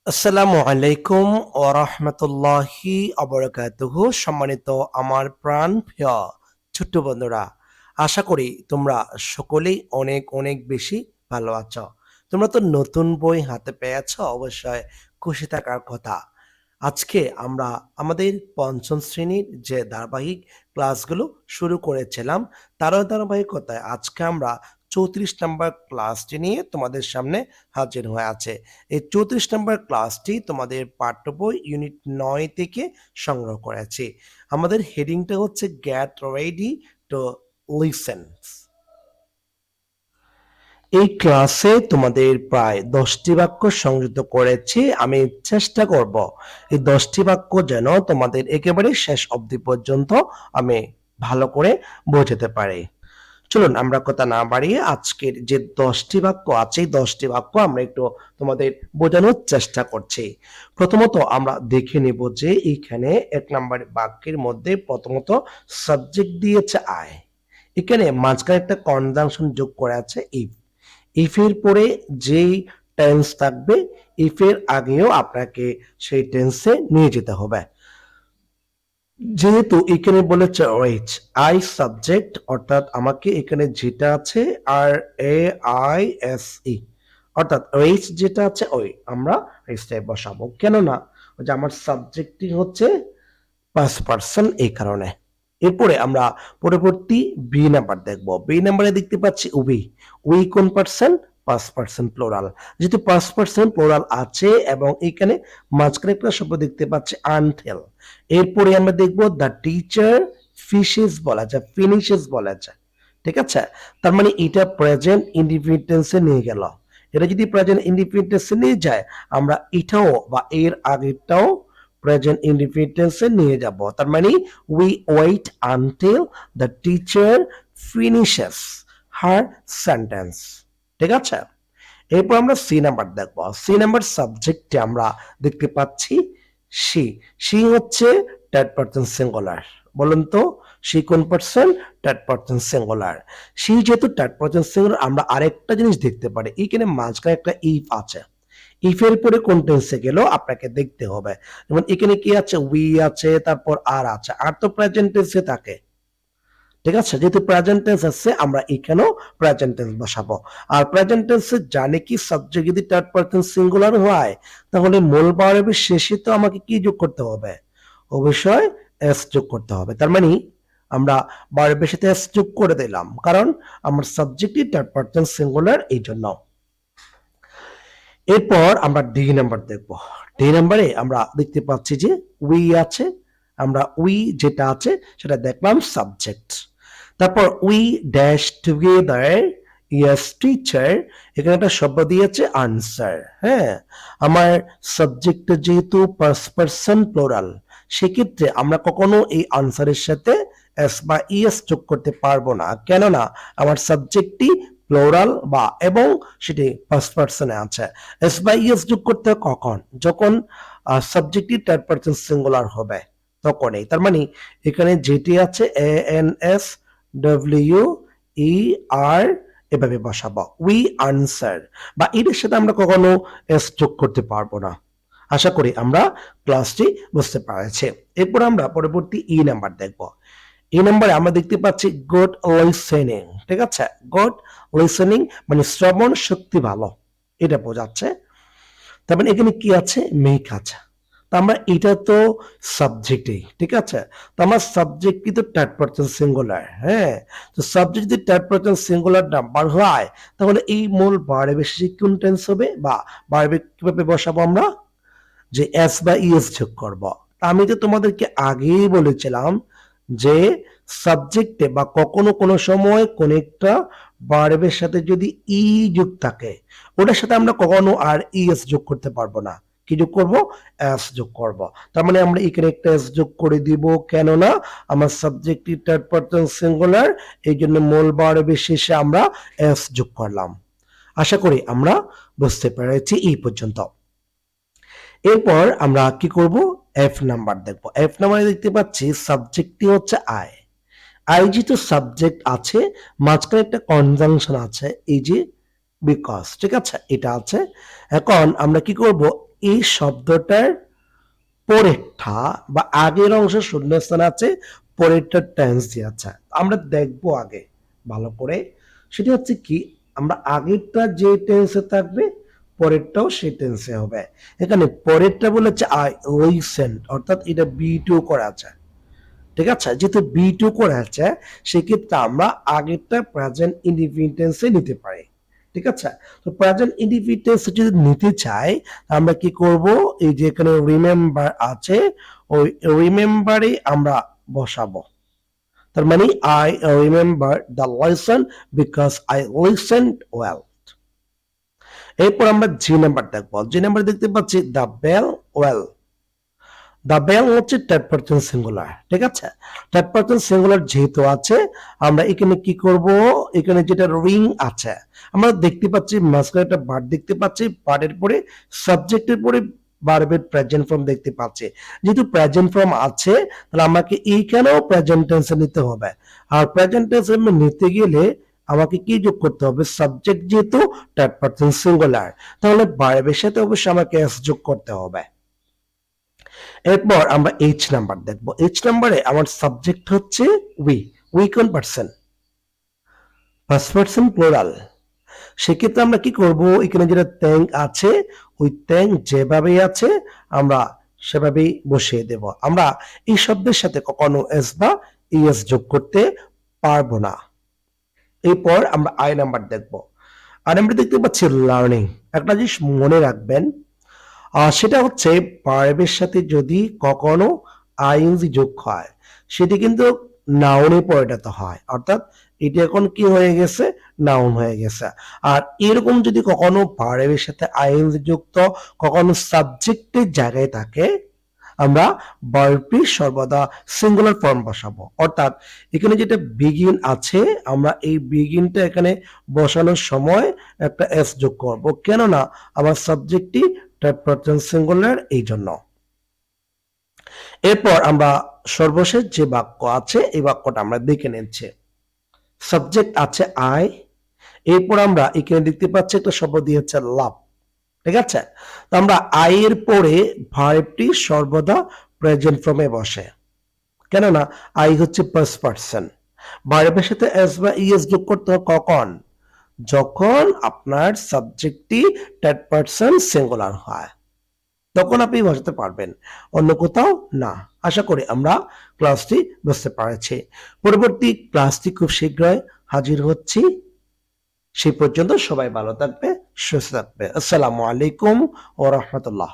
আসসালামু আলাইকুম ওয়া রাহমাতুল্লাহি ওয়া বারাকাতুহু। সম্মানিত আমার প্রাণ প্রিয় ছোট্ট বন্ধুরা, আশা করি তোমরা সকলেই অনেক অনেক বেশি ভালো আছো। তোমরা তো নতুন বই হাতে পেয়েছো, অবশ্যই খুশি থাকার কথা। আজকে আমরা আমাদের পঞ্চম শ্রেণীর যে ধারাবাহিক ক্লাসগুলো শুরু করেছিলাম, তারও ধারাবাহিকতায় আজকে আমরা ৩৪ নাম্বার ক্লাসটি নিয়ে তোমাদের সামনে হাজির হয়ে আছে। এই ৩৪ নাম্বার ক্লাসটি তোমাদের পাঠ্য বই ইউনিট ৯ থেকে সংগ্রহ করেছি। আমাদের হেডিংটা হচ্ছে গেট রেডি টু লিসেন। এই ক্লাসে তোমাদের প্রায় ১০টি বাক্য সংযুক্ত করেছি। আমি চেষ্টা করব এই ১০টি বাক্য যেন তোমাদের একেবারে শেষ অবধি পর্যন্ত আমি ভালো করে বোঝাতে পারি। চলুন আমরা কথা না বাড়িয়ে আজকের যে ১০টি বাক্য আছে, এই ১০টি বাক্য আমরা একটু তোমাদের বোঝানোর চেষ্টা করছি। প্রথমত আমরা দেখে নেব যে এইখানে ১ নাম্বার বাক্যের মধ্যে প্রথমত সাবজেক্ট দিয়েছে আই। এখানে মাঝখানে একটা কনজাংশন যোগ করা আছে ইফ। ইফের পরে যেই টেন্স থাকবে, ইফের আগেও আপনাকে সেই টেন্সে নিয়ে যেতে হবে। যেহেতু এখানে বলেছে রেজ, আই সাবজেক্ট, অর্থাৎ আমাকে এখানে যেটা আছে আর এ আই এস ই, অর্থাৎ রেজ যেটা আছে ওই আমরা রেজটাই বসাবো। কেননা ওই যে আমার সাবজেক্টটি হচ্ছে ফার্স্ট পারসন, এই কারণে। এরপরে আমরা পরবর্তী বি নাম্বার দেখব। বি নাম্বারে দেখতে পাচ্ছি উই। উই কোন পারসন? First person plural. যেহেতু ফার্স্ট পারসন প্লুরাল আছে এবং এখানে মাঝখানে একটা শব্দ দেখতে পাচ্ছি আনটিল। এরপরে আমরা দেখব দ্য টিচার ফিশেস বলা যায়, ফিনিশেস বলা যায়। ঠিক আছে? তার মানে এটা প্রেজেন্ট ইনডিফিনিট টেন্সে নিয়ে গেল। এটা যদি প্রেজেন্ট ইনডিফিনিট টেন্সে নিয়ে যায়, আমরা এটাও বা এর আগেরটাও প্রেজেন্ট ইনডিফিনিট টেন্সে নিয়ে যাব। তার মানে we wait until the teacher finishes her sentence. ঠিক আছে? এরপর আমরা সি নাম্বার দেখব। সি নাম্বার সাবজেক্টে আমরা দেখতে পাচ্ছি সি। সি হচ্ছে থার্ড পারসন সিঙ্গুলার। বলুন তো সি কোন person? Third person singular. She যেহেতু থার্ড পারসন সিঙ্গুলার, আমরা আরেকটা জিনিস দেখতে পারি, এখানে মাঝখানে একটা ইফ আছে। ইফের পরে কোন টেন্সে গেল আপনাকে দেখতে হবে। যেমন এখানে কি আছে? উই আছে, তারপর আর আছে। আর তো প্রেজেন্ট টেন্সে থাকে। ঠিক আছে? যেহেতু প্রেজেন্ট টেন্স আছে, আমরা এখানেও প্রেজেন্ট টেন্স বসাবো। আর প্রেজেন্ট টেন্সে জানি কি সাবজেক্ট যদি থার্ড পারসন সিঙ্গুলার হয়, তাহলে মূল ভার্বের শেষে তো আমাকে কি যোগ করতে হবে? অবশ্যই এস যোগ করতে হবে। তার মানে আমরা ভার্বের সাথে এস যোগ করে দিলাম, কারণ আমার সাবজেক্টই থার্ড পারসন সিঙ্গুলার, এই জন্য। এরপর আমরা ডি নাম্বার দেখব। ডি নাম্বারে আমরা দেখতে পাচ্ছি যে উই আছে, আমরা উই যেটা আছে সেটা দেখলাম সাবজেক্ট। তারপর we dash together yes teacher, এখানে একটা শব্দ দিয়েছে আনসার। হ্যাঁ, আমার সাবজেক্ট যেহেতু ফার্স্ট পারসন প্লুরাল, সেক্ষেত্রে আমরা কখনো এই আনসারের সাথে এস বা ইএস যোগ করতে পারবো না। কেননা আমার সাবজেক্টটি প্লুরাল বা এবং সেটি ফার্স্ট পারসনে আছে। এস বা ইএস যোগ করতে কখন? যখন সাবজেক্টটি থার্ড পারসন সিঙ্গুলার হবে, তখনই। তার মানে এখানে যেটি আছে A N S W E R, এভাবে বসাবো উই আনসার, বা এটার সাথে আমরা কখনো এস যোগ করতে পারবো না। আশা করি আমরা ক্লাসটি বুঝতে পেরেছি। এরপর আমরা পরবর্তী ই নাম্বার দেখব। এই নাম্বারে আমরা দেখতে পাচ্ছি গুড লিসেনিং। ঠিক আছে? গুড লিসেনিং মানে শ্রবণ শক্তি ভালো, এটা বোঝাচ্ছে। তার মানে এখানে কি আছে? মেক আছে। তো আমরা এটা তো সাবজেক্টই, ঠিক আছে? তো আমার সাবজেক্ট কিন্তু থার্ড পারসন সিঙ্গুলার। হ্যাঁ, তো সাবজেক্ট যদি থার্ড পারসন সিঙ্গুলার নাম্বার হয়, তাহলে এই মূল ভার্বের শেষে কোন টেন্স হবে বা ভার্বে কিভাবে বসাবো আমরা? যে এস বা ইএস যোগ করব। আমি তো তোমাদেরকে আগেই বলেছিলাম যে সাবজেক্টে বা কখনো কোনো সময় কোন একটা ভার্বের সাথে যদি ই যোগ থাকে, ওটার সাথে আমরা কখনো আর ইএস যোগ করতে পারবো না। কি যোগ করব? এস যোগ করব। তার মানে আমরা এখানে একটা এস যোগ করে দিব, কেননা আমার সাবজেক্টটি থার্ড পারসন সিঙ্গুলার, এই জন্য মূল ভার্বের শেষে আমরা এস যোগ করলাম। আশা করি আমরা বুঝতে পেরেছি এই পর্যন্ত। এরপর আমরা কি করব? এফ নাম্বার দেখব। এফ নাম্বারে দেখতে পাচ্ছি সাবজেক্টটি হচ্ছে আই। আই যেহেতু সাবজেক্ট আছে, মাঝখানে একটা কনজাংশন আছে, এই যে বিকজ। ঠিক আছে? এটা আছে। এখন আমরা কি করব? এই শব্দটার পরেরটা বা আগের অংশ শূন্যস্থান আছে, পরেরটা টেন্স দিয়ে আছে। আমরা দেখবো আগে ভালো করে, সেটা হচ্ছে কি, আমরা আগেরটা যে টেন্সে থাকবে পরেরটাও সেই টেন্সে হবে। এখানে পরেরটা বলেছে আই লিসেন্ড, অর্থাৎ এটা বি2 করা আছে, ঠিক আছে। যেহেতু বি2 করা আছে সেক্ষেত্রে আমরা আগেরটা প্রেজেন্ট ইনডিফিনিট টেন্সে নিতে পারি, ঠিক আছে। তো প্রেজেন্ট ইনডিফিনিট টেন্স যদি নিতে চাই আমরা কি করব, এই যে এখানে রিমেম্বার আছে, ওই রিমেম্বারে আমরা বসাবো। তার মানে I remember the lesson because I listened well. এরপর আমরা জি নাম্বার দেখবো। জি নাম্বার দেখতে পাচ্ছি the bell well. The bell হচ্ছে থার্ড পারসন সিঙ্গুলার, ঠিক আছে। থার্ড পারসন সিঙ্গুলার যেহেতু আছে আমরা এখানে কি করব, এখানে যেটা রিং আছে আমরা দেখতে পাচ্ছি মাঝখানে একটা ভার্ব দেখতে পাচ্ছি, ভার্বের পরে সাবজেক্টের পরে ভার্বের প্রেজেন্ট ফর্ম দেখতে পাচ্ছি। যেহেতু প্রেজেন্ট ফর্ম আছে তাহলে আমাকে এইখানেও প্রেজেন্ট টেন্সে নিতে হবে। আর প্রেজেন্ট টেন্সে নিতে গেলে আমাকে কি যোগ করতে হবে, সাবজেক্ট যেহেতু থার্ড পারসন সিঙ্গুলার তাহলে ভার্বের সাথে অবশ্যই আমাকে এস যোগ করতে হবে। এরপর আমরা এইচ নাম্বার দেখবো। এইচ নাম্বারে আমার সাবজেক্ট হচ্ছে উই কোন পারসন, ফার্স্ট পারসন প্লুরাল। সেক্ষেত্রে আমরা কি করব, এখানে যেটা ট্যাং আছে ওই ট্যাং যেভাবে আছে আমরা সেভাবেই বসিয়ে দেব। আমরা এই শব্দের সাথে কখনো এস বা ইএস যোগ করতে পারবো না। এরপর আমরা আই নাম্বার দেখবো। আই নাম্বার দেখতে পাচ্ছি লার্নিং। একটা জিনিস মনে রাখবেন, সেটা হচ্ছে ভার্বের সাথে যদি কখনো আইএনজি যোগ হয় সেটি কিন্তু নাউনে পরিণত হয়, অর্থাৎ এটি এখন কি হয়ে গেছে, নাউন হয়ে গেছে। আর এরকম যদি কখনো ভার্বের সাথে আইএনজি যুক্ত কখনো সাবজেক্টের জায়গায় থাকে আমরা ভার্বটি সর্বদা সিঙ্গুলার ফর্ম বসাবো। অর্থাৎ এখানে যেটা বিগিন আছে আমরা এই বিগিনটা এখানে বসানোর সময় একটা এস যোগ করব, কেননা আমার সাবজেক্টটি থার্ড পারসন সিঙ্গুলার, এই জন্য। এরপর আমরা সর্বশেষ যে বাক্য আছে এই বাক্যটা আমরা দেখে নিচ্ছি। সাবজেক্ট আছে আই, এরপর আমরা এখানে দেখতে পাচ্ছি একটা শব্দ দিয়েছে লাভ, ঠিক আছে। তো আমরা আই এর পরে ভার্বটি সর্বদা প্রেজেন্ট ফর্মে বসে, কেননা আই হচ্ছে ফার্স্ট পারসন। ভার্বের সাথে এস বা ইএস যোগ করতে হয় কখন, যখন আপনার সাবজেক্টটি থার্ড পারসন সিঙ্গুলার হয়, তখন আপনি বসাতে পারবেন, অন্য কোথাও না। আশা করি আমরা ক্লাসটি বুঝতে পেরেছি। পরবর্তী ক্লাসটি খুব শীঘ্রই হাজির হচ্ছি। সেই পর্যন্ত সবাই ভালো থাকবে, সুস্থ থাকবে। আসসালামু আলাইকুম ওয়া রাহমাতুল্লাহ।